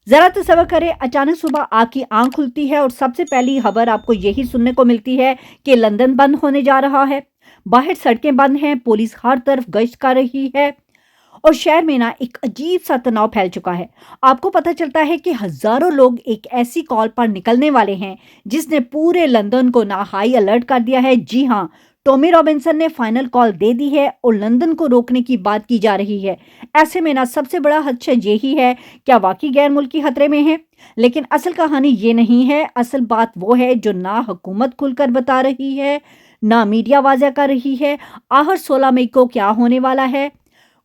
जरा तसव्वुर करें, अचानक सुबह आपकी आंख खुलती है और सबसे पहली खबर आपको यही सुनने को मिलती है कि लंदन बंद होने जा रहा है। बाहर सड़कें बंद हैं, पुलिस हर तरफ गश्त कर रही है और शहर में ना एक अजीब सा तनाव फैल चुका है। आपको पता चलता है कि हजारों लोग एक ऐसी कॉल पर निकलने वाले हैं जिसने पूरे लंदन को ना हाई अलर्ट कर दिया है। जी हाँ, टॉमी रॉबिन्सन ने फाइनल कॉल दे दी है और लंदन को रोकने की बात की जा रही है। ऐसे में ना सबसे बड़ा खदशा यही है, क्या वाकई गैर मुल्की खतरे में है? लेकिन असल कहानी ये नहीं है। असल बात वो है जो ना हुकूमत खुलकर बता रही है, ना मीडिया वाज़ह कर रही है। आखिर 16 मई को क्या होने वाला है?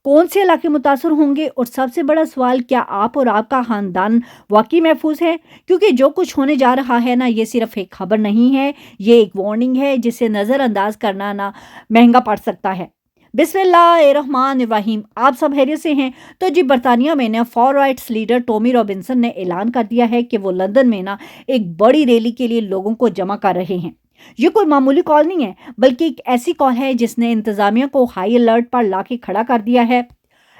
कौन से इलाके मुतासर होंगे? और सबसे बड़ा सवाल, क्या आप और आपका खानदान वाकई महफूज है? क्योंकि जो कुछ होने जा रहा है ना, ये सिर्फ एक खबर नहीं है, ये एक वार्निंग है जिसे नज़रअंदाज करना ना महंगा पड़ सकता है। बिस्मिल्लाहिर्रहमानिर्रहीम। आप सब खैरियत से हैं? तो जी, बरतानिया में ना for rights leader Tommy Robinson ने ऐलान कर दिया है कि वो लंदन में ना एक बड़ी रैली के लिए लोगों को जमा कर रहे हैं। ये कोई मामूली कॉल नहीं है, बल्कि एक ऐसी कॉल है जिसने इंतजामिया को हाई अलर्ट पर लाके खड़ा कर दिया है।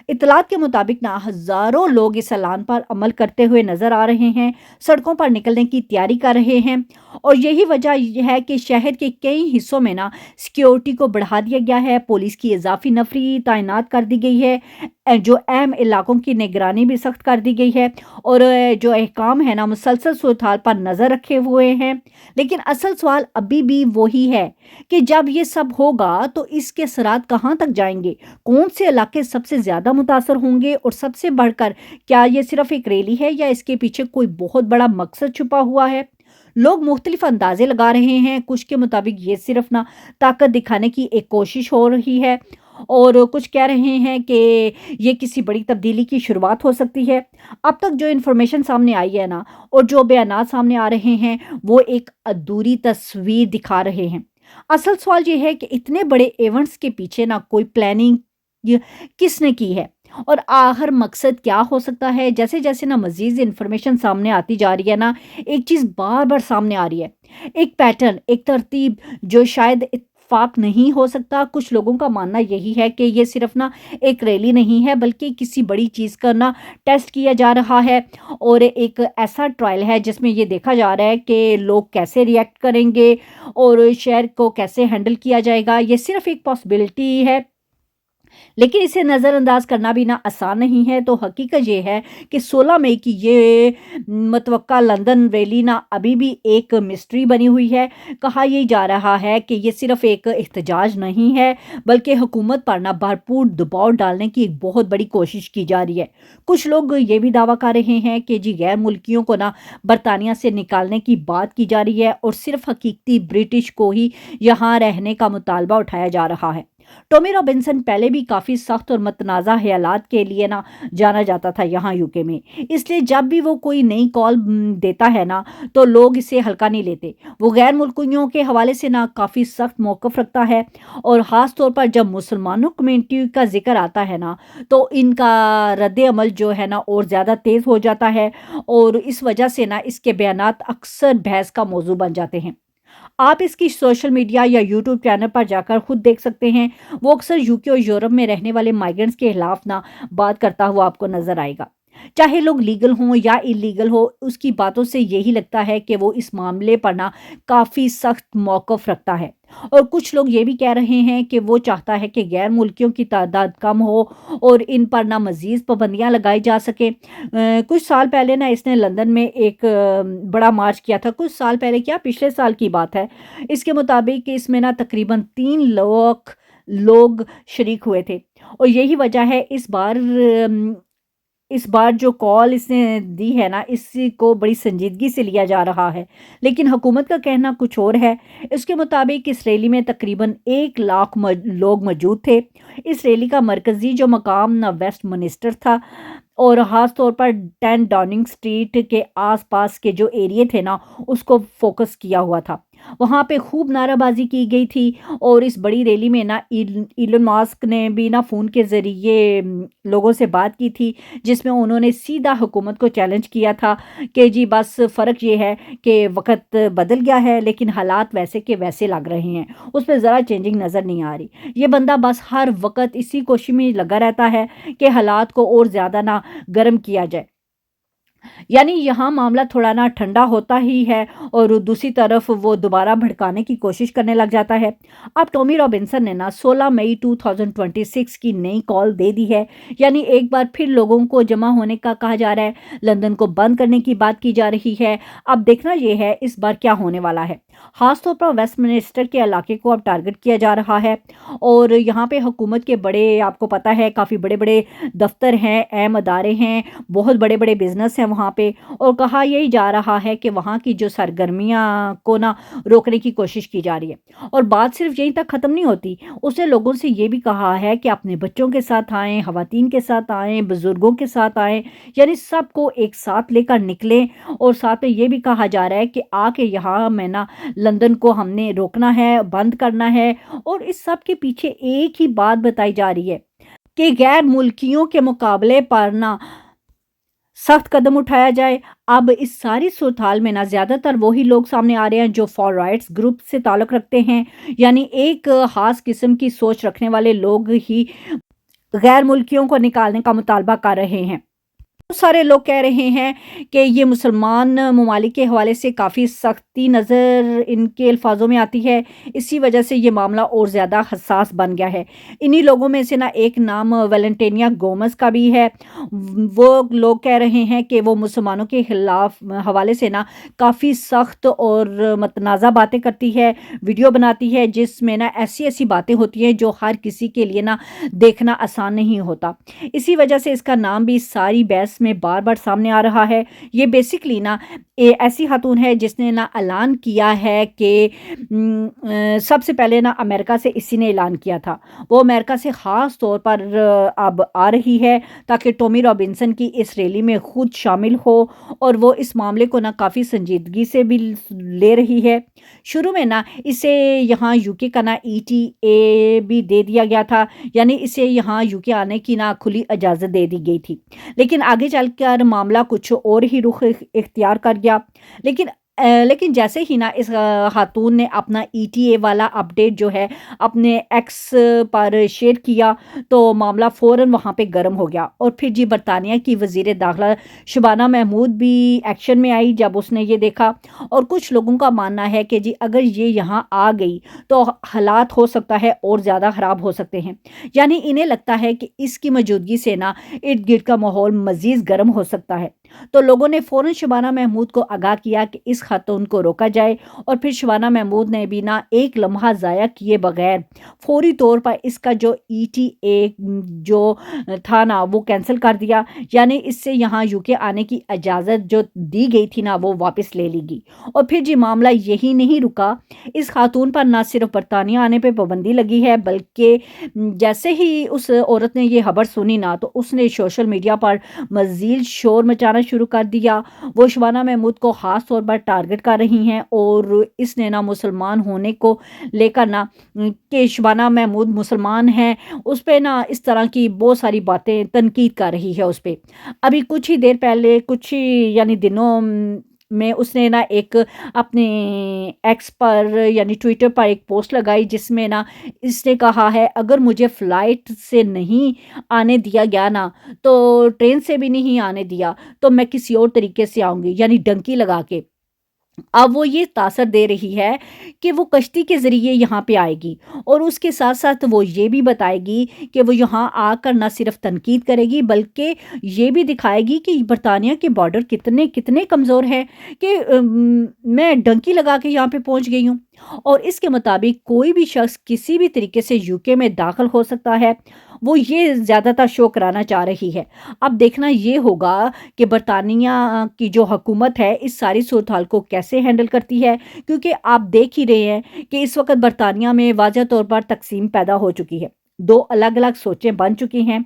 इतलात के मुताबिक ना हजारों लोग इस ऐलान पर अमल करते हुए नजर आ रहे हैं, सड़कों पर निकलने की तैयारी कर रहे हैं और यही वजह यह है कि शहर के कई हिस्सों में ना सिक्योरिटी को बढ़ा दिया गया है। पुलिस की इजाफी नफरी तैनात कर दी गई है, जो अहम इलाकों की निगरानी भी सख्त कर दी गई है और जो अहकाम है ना मुसलसल सूरत हाल पर नज़र रखे हुए हैं। लेकिन असल सवाल अभी भी वही है कि जब ये सब होगा तो इसके असरात कहाँ तक जाएंगे, कौन से इलाके सबसे ज़्यादा मुतासर होंगे और सबसे बढ़कर क्या ये सिर्फ एक रैली है या इसके पीछे कोई बहुत बड़ा मकसद छुपा हुआ है? लोग मुख्तलिफ अंदाजे लगा रहे हैं। कुछ के मुताबिक ये सिर्फ ना ताकत दिखाने की एक कोशिश हो रही है और कुछ कह रहे हैं कि ये किसी बड़ी तब्दीली की शुरुआत हो सकती है। अब तक जो इन्फॉर्मेशन सामने आई है ना और जो बयानात सामने आ रहे हैं, वो एक अधूरी तस्वीर दिखा रहे हैं। असल सवाल ये है कि इतने बड़े इवेंट्स के पीछे ना कोई प्लानिंग किसने की है और आखिर मकसद क्या हो सकता है? जैसे जैसे ना मजीद इन्फॉर्मेशन सामने आती जा रही है ना, एक चीज़ बार बार सामने आ रही है, एक पैटर्न, एक तरतीब जो शायद इत्तेफाक नहीं हो सकता। कुछ लोगों का मानना यही है कि ये सिर्फ ना एक रैली नहीं है, बल्कि किसी बड़ी चीज़ का ना टेस्ट किया जा रहा है और एक ऐसा ट्रायल है जिसमें ये देखा जा रहा है कि लोग कैसे रिएक्ट करेंगे और शहर को कैसे हैंडल किया जाएगा। ये सिर्फ एक पॉसिबिलिटी है, लेकिन इसे नज़रअंदाज करना भी ना आसान नहीं है। तो हकीकत ये है कि 16 मई की ये मतवक्का लंदन रैली ना अभी भी एक मिस्ट्री बनी हुई है। कहा यह जा रहा है कि ये सिर्फ एक एहतजाज नहीं है, बल्कि हुकूमत पर ना भरपूर दबाव डालने की एक बहुत बड़ी कोशिश की जा रही है। कुछ लोग ये भी दावा कर रहे हैं कि जी गैर मुल्कियों को ना बरतानिया से निकालने की बात की जा रही है और सिर्फ हकीकती ब्रिटिश को ही यहाँ रहने का मुतालबा उठाया जा रहा है। टॉमी रॉबिन्सन पहले भी काफ़ी सख्त और मतनाज़ा ख्यालात के लिए ना जाना जाता था यहाँ यूके में, इसलिए जब भी वो कोई नई कॉल देता है ना, तो लोग इसे हल्का नहीं लेते। वो गैर मुल्कियों के हवाले से ना काफ़ी सख्त मौक़िफ़ रखता है और ख़ास तौर पर जब मुसलमानों कम्युनिटी का जिक्र आता है ना, तो इनका रद्द अमल जो है ना और ज़्यादा तेज़ हो जाता है और इस वजह से ना इसके बयानात अक्सर बहस का मौजू बन जाते हैं। आप इसकी सोशल मीडिया या यूट्यूब चैनल पर जाकर खुद देख सकते हैं। वो अक्सर यूके और यूरोप में रहने वाले माइग्रेंट्स के खिलाफ ना बात करता हुआ आपको नजर आएगा। चाहे लोग लीगल हों या इलीगल हो, उसकी बातों से यही लगता है कि वो इस मामले पर ना काफ़ी सख्त मौक़िफ़ रखता है। और कुछ लोग ये भी कह रहे हैं कि वो चाहता है कि गैर मुल्कियों की तादाद कम हो और इन पर ना मज़ीद पाबंदियाँ लगाई जा सके। कुछ साल पहले ना इसने लंदन में एक बड़ा मार्च किया था। कुछ साल पहले, क्या पिछले साल की बात है। इसके मुताबिक इसमें ना तकरीबन 3 लाख लोग शरीक हुए थे और यही वजह है इस बार जो कॉल इसने दी है ना, इसी को बड़ी संजीदगी से लिया जा रहा है। लेकिन हुकूमत का कहना कुछ और है। इसके मुताबिक इस रैली में तकरीबन 1 लाख लोग मौजूद थे। इस रैली का मरकज़ी जो मकाम ना वेस्टमिनिस्टर था और ख़ास तौर पर 10 डाउनिंग स्ट्रीट के आसपास के जो एरिया थे ना, उसको फोकस किया हुआ था। वहाँ पे खूब नाराबाजी की गई थी और इस बड़ी रैली में ना इलन मस्क ने भी ना फ़ोन के ज़रिए लोगों से बात की थी, जिसमें उन्होंने सीधा हुकूमत को चैलेंज किया था कि जी बस फ़र्क ये है कि वक्त बदल गया है, लेकिन हालात वैसे के वैसे लग रहे हैं, उसमें ज़रा चेंजिंग नज़र नहीं आ रही। ये बंदा बस हर वक्त इसी कोशिश में लगा रहता है कि हालात को और ज़्यादा ना गर्म किया जाए। यानी यहाँ मामला थोड़ा ना ठंडा होता ही है और दूसरी तरफ वो दोबारा भड़काने की कोशिश करने लग जाता है। अब टॉमी रॉबिन्सन ने ना 16 मई 2026 की नई कॉल दे दी है, यानी एक बार फिर लोगों को जमा होने का कहा जा रहा है, लंदन को बंद करने की बात की जा रही है। अब देखना ये है इस बार क्या होने वाला है। खासतौर पर वेस्टमिनिस्टर के इलाके को अब टारगेट किया जा रहा है और यहाँ पे हुकूमत के बड़े, आपको पता है, काफ़ी बड़े बड़े दफ्तर हैं, अहम अदारे हैं, बहुत बड़े बड़े बिजनेस हैं वहाँ पे, और कहा यही जा रहा है कि वहाँ की जो सरगर्मियाँ को ना रोकने की कोशिश की जा रही है। और बात सिर्फ यहीं तक ख़त्म नहीं होती, उसने लोगों से ये भी कहा है कि अपने बच्चों के साथ आएँ, ख़वातीन के साथ आएँ, बुज़ुर्गों के साथ आएँ, यानी सबको एक साथ लेकर निकलें। और साथ में ये भी कहा जा रहा है कि आके यहाँ में ना लंदन को हमने रोकना है, बंद करना है। और इस सब के पीछे एक ही बात बताई जा रही है कि गैर मुल्कियों के मुकाबले पर ना सख्त कदम उठाया जाए। अब इस सारी सूरत-हाल में ना ज़्यादातर वही लोग सामने आ रहे हैं जो फॉर राइट्स ग्रुप से ताल्लुक़ रखते हैं, यानी एक ख़ास किस्म की सोच रखने वाले लोग ही गैर मुल्कियों को निकालने का मुतालबा कर रहे हैं। बहुत सारे लोग कह रहे हैं कि ये मुसलमान ममालिक के हवाले से काफ़ी सख्ती नज़र इनके अल्फाजों में आती है, इसी वजह से ये मामला और ज़्यादा हसास बन गया है। इन्हीं लोगों में से ना एक नाम वेलेंटिना गोमेज़ का भी है। वो लोग कह रहे हैं कि वो मुसलमानों के खिलाफ हवाले से ना काफ़ी सख्त और मतनाज़ा बातें करती है, वीडियो बनाती है जिसमें ना ऐसी ऐसी बातें होती हैं जो हर किसी के लिए ना देखना आसान नहीं होता। इसी वजह से इसका नाम भी सारी बहस में बार बार सामने आ रहा है। ये बेसिकली ना ऐसी खातून है जिसने ना ऐलान किया है कि सबसे पहले ना अमेरिका से इसी ने ऐलान किया था। वो अमेरिका से ख़ास तौर पर अब आ रही है ताकि टॉमी रॉबिन्सन की इस रैली में खुद शामिल हो और वो इस मामले को ना काफ़ी संजीदगी से भी ले रही है। शुरू में ना इसे यहाँ यूके का ना ETA भी दे दिया गया था, यानी इसे यहाँ यूके आने की ना खुली इजाज़त दे दी गई थी, लेकिन आगे चलकर मामला कुछ और ही रुख इख्तियार कर गया। लेकिन जैसे ही ना इस खातून ने अपना ETA वाला अपडेट जो है अपने एक्स पर शेयर किया तो मामला फ़ौरन वहाँ पे गर्म हो गया। और फिर जी बरतानिया की वज़ीर दाखिला शबाना महमूद भी एक्शन में आई जब उसने ये देखा। और कुछ लोगों का मानना है कि जी अगर ये यहाँ आ गई तो हालात हो सकता है और ज़्यादा ख़राब हो सकते हैं, यानी इन्हें लगता है कि इसकी मौजूदगी से ना इर्द गिर्द का माहौल मज़ीद गर्म हो सकता है। तो लोगों ने फ़ौरन शबाना महमूद को आगाह किया कि इस खातून को रोका जाए और फिर शबाना महमूद ने भी ना एक लम्हा ज़ाया किए बगैर फौरी तौर पर इसका जो ETA जो था ना वो कैंसिल कर दिया, यानी इससे यहाँ यूके आने की इजाज़त जो दी गई थी ना वो वापस ले ली गई। और फिर जी मामला यही नहीं रुका, इस खातून पर ना सिर्फ बरतानिया आने पे पाबंदी लगी है बल्कि जैसे ही उस औरत ने ये खबर सुनी ना तो उसने सोशल मीडिया पर मज़ीद शोर मचाना शुरू कर दिया। वो शबाना महमूद को ख़ास तौर पर टारगेट कर रही हैं और इसने ना मुसलमान होने को लेकर ना कि शबाना महमूद मुसलमान हैं उस पे ना इस तरह की बहुत सारी बातें तनकीद कर रही है उस पे। अभी कुछ ही देर पहले कुछ ही यानी दिनों में उसने ना एक अपने एक्स पर यानी ट्विटर पर एक पोस्ट लगाई जिसमें ना इसने कहा है अगर मुझे फ़्लाइट से नहीं आने दिया गया ना तो ट्रेन से भी नहीं आने दिया तो मैं किसी और तरीके से आऊँगी, यानी डंकी लगा के। अब वो ये तासर दे रही है कि वो कश्ती के ज़रिए यहाँ पे आएगी और उसके साथ-साथ वो ये भी बताएगी कि वो यहाँ आकर ना सिर्फ तनकीद करेगी बल्कि ये भी दिखाएगी कि बरतानिया के बॉर्डर कितने कमज़ोर हैं कि मैं डंकी लगा के यहाँ पे पहुँच गई हूँ। और इसके मुताबिक कोई भी शख्स किसी भी तरीके से यूके में दाखिल हो सकता है, वो ये ज़्यादातर शो कराना चाह रही है। अब देखना ये होगा कि बरतानिया की जो हुकूमत है इस सारी सूरत-हाल को कैसे हैंडल करती है, क्योंकि आप देख ही रहे हैं कि इस वक़्त बरतानिया में वाज़ह तौर पर तक़सीम पैदा हो चुकी है। 2 अलग-अलग सोचें बन चुकी हैं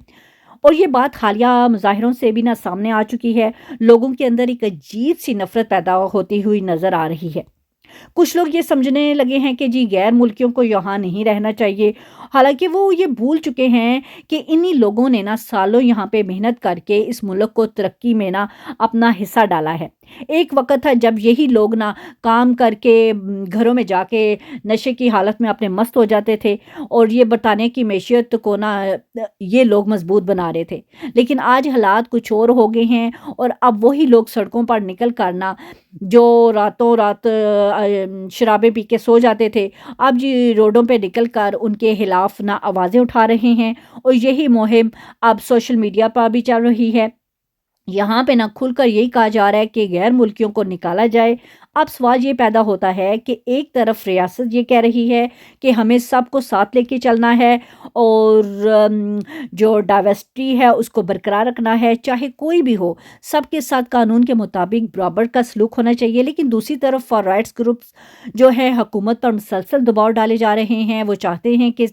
और ये बात हालिया मुज़ाहिरों से भी ना सामने आ चुकी है। लोगों के अंदर एक अजीब-सी नफ़रत पैदा होती हुई नज़र आ रही है। कुछ लोग ये समझने लगे हैं कि जी गैर मुल्कियों को यहाँ नहीं रहना चाहिए। हालाँकि वो ये भूल चुके हैं कि इन्हीं लोगों ने ना सालों यहाँ पे मेहनत करके इस मुल्क को तरक्की में ना अपना हिस्सा डाला है। एक वक़्त था जब यही लोग ना काम करके घरों में जाके नशे की हालत में अपने मस्त हो जाते थे और ये बरतानिया की मैशियत को ना ये लोग मज़बूत बना रहे थे। लेकिन आज हालात कुछ और हो गए हैं और अब वही लोग सड़कों पर निकल कर ना जो रातों रात शराबें पी के सो जाते थे, अब जी रोडों पे निकल कर उनके खिलाफ ना आवाज़ें उठा रहे हैं और यही मुहिम अब सोशल मीडिया पर भी चल रही है। यहाँ पे ना खुलकर यही कहा जा रहा है कि गैर मुल्कियों को निकाला जाए। अब सवाल ये पैदा होता है कि एक तरफ रियासत ये कह रही है कि हमें सबको साथ लेके चलना है और जो डाइवर्सिटी है उसको बरकरार रखना है, चाहे कोई भी हो, सबके साथ कानून के मुताबिक बराबर का सलूक होना चाहिए। लेकिन दूसरी तरफ फॉर राइट्स ग्रुप्स जो है हुकूमत पर मुसलसल दबाव डाले जा रहे हैं। वो चाहते हैं कि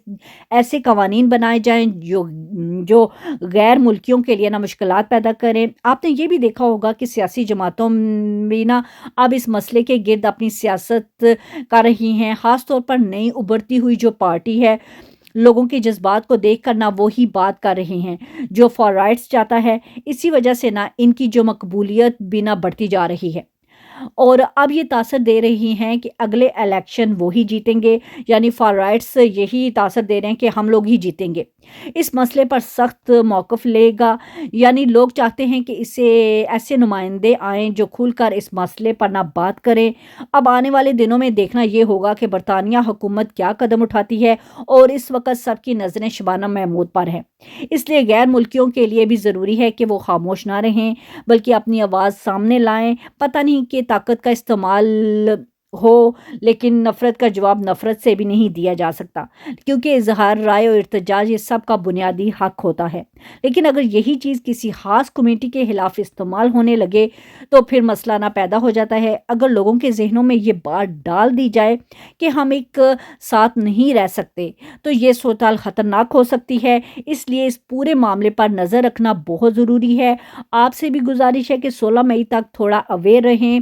ऐसे कवानीन बनाए जाएँ जो गैर मुल्कियों के लिए ना मुश्किलात पैदा करें। आपने ये भी देखा होगा कि सियासी जमातों भी ना अब इस मसले के गिर्द अपनी सियासत कर रही हैं। ख़ास तौर पर नई उभरती हुई जो पार्टी है, लोगों के जज्बात को देखकर ना वो ही बात कर रहे हैं जो फॉर राइट्स चाहता है। इसी वजह से ना इनकी जो मकबूलियत भी ना बढ़ती जा रही है और अब ये तासर दे रही हैं कि अगले इलेक्शन वो ही जीतेंगे, यानी फॉर राइट्स यही तासर दे रहे हैं कि हम लोग ही जीतेंगे। इस मसले पर सख्त मौक़िफ़ लेगा, यानी लोग चाहते हैं कि इससे ऐसे नुमाइंदे आएँ जो खुलकर इस मसले पर ना बात करें। अब आने वाले दिनों में देखना ये होगा कि बरतानिया हुकूमत क्या कदम उठाती है और इस वक़्त सबकी नज़रें शबाना महमूद पर हैं। इसलिए गैर मुल्कियों के लिए भी ज़रूरी है कि वो खामोश ना रहें, बल्कि अपनी आवाज़ सामने लाएँ। पता नहीं कि ताकत का इस्तेमाल हो, लेकिन नफ़रत का जवाब नफ़रत से भी नहीं दिया जा सकता, क्योंकि इज़हार राय और एहतजाज ये सब का बुनियादी हक़ होता है। लेकिन अगर यही चीज़ किसी ख़ास कम्युनिटी के खिलाफ इस्तेमाल होने लगे तो फिर मसला ना पैदा हो जाता है। अगर लोगों के ज़हनों में ये बात डाल दी जाए कि हम एक साथ नहीं रह सकते, तो ये सूरत-हाल ख़तरनाक हो सकती है। इसलिए इस पूरे मामले पर नज़र रखना बहुत ज़रूरी है। आपसे भी गुज़ारिश है कि 16 मई तक थोड़ा अवेयर रहें,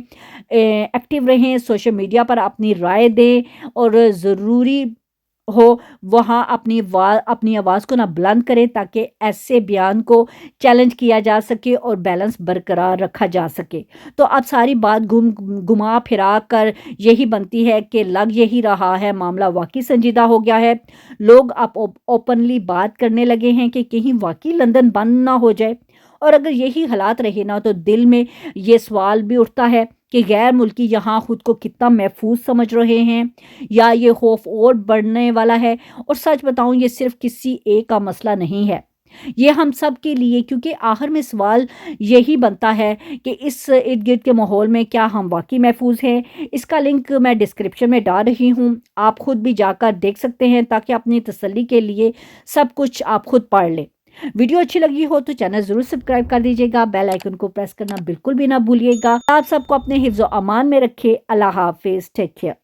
एक्टिव रहें, सोशल मीडिया पर अपनी राय दें और ज़रूरी हो वहाँ अपनी आवाज़ को ना बुलंद करें ताकि ऐसे बयान को चैलेंज किया जा सके और बैलेंस बरकरार रखा जा सके। तो अब सारी बात घुमा फिरा कर यही बनती है कि लग यही रहा है मामला वाक़ई संजीदा हो गया है। लोग अब ओपनली बात करने लगे हैं कि कहीं वाक़ई लंदन बंद ना हो जाए और अगर यही हालात रहे ना तो दिल में ये सवाल भी उठता है कि गैर मुल्की यहाँ खुद को कितना महफूज समझ रहे हैं या ये खौफ और बढ़ने वाला है। और सच बताऊं ये सिर्फ किसी एक का मसला नहीं है, ये हम सब के लिए, क्योंकि आखिर में सवाल यही बनता है कि इस इर्द गिर्द के माहौल में क्या हम वाकई महफूज हैं। इसका लिंक मैं डिस्क्रिप्शन में डाल रही हूँ, आप खुद भी जाकर देख सकते हैं ताकि अपनी तसल्ली के लिए सब कुछ आप खुद पढ़ लें। वीडियो अच्छी लगी हो तो चैनल ज़रूर सब्सक्राइब कर दीजिएगा, बेल आइकन को प्रेस करना बिल्कुल भी ना भूलिएगा। आप सबको अपने हिफ्ज़-ओ-अमान में रखे। अल्लाह हाफ़िज़, टेक केयर।